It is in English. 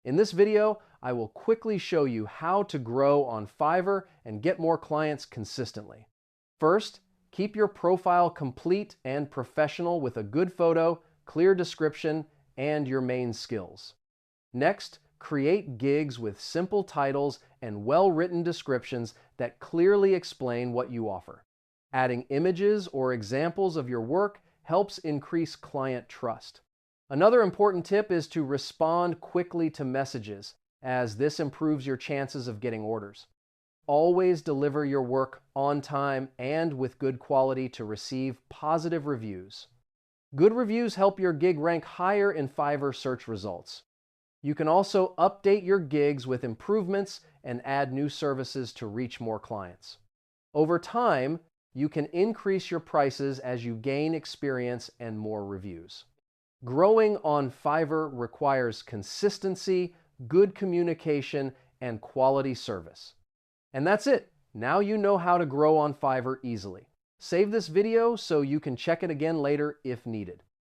In this video, I will quickly show you how to grow on Fiverr and get more clients consistently. First, keep your profile complete and professional with a good photo, clear description, and your main skills. Next, create gigs with simple titles and well-written descriptions that clearly explain what you offer. Adding images or examples of your work helps increase client trust. Another important tip is to respond quickly to messages, as this improves your chances of getting orders. Always deliver your work on time and with good quality to receive positive reviews. Good reviews help your gig rank higher in Fiverr search results. You can also update your gigs with improvements and add new services to reach more clients. Over time, you can increase your prices as you gain experience and more reviews. Growing on Fiverr requires consistency, good communication, and quality service. And that's it. Now you know how to grow on Fiverr easily. Save this video so you can check it again later if needed.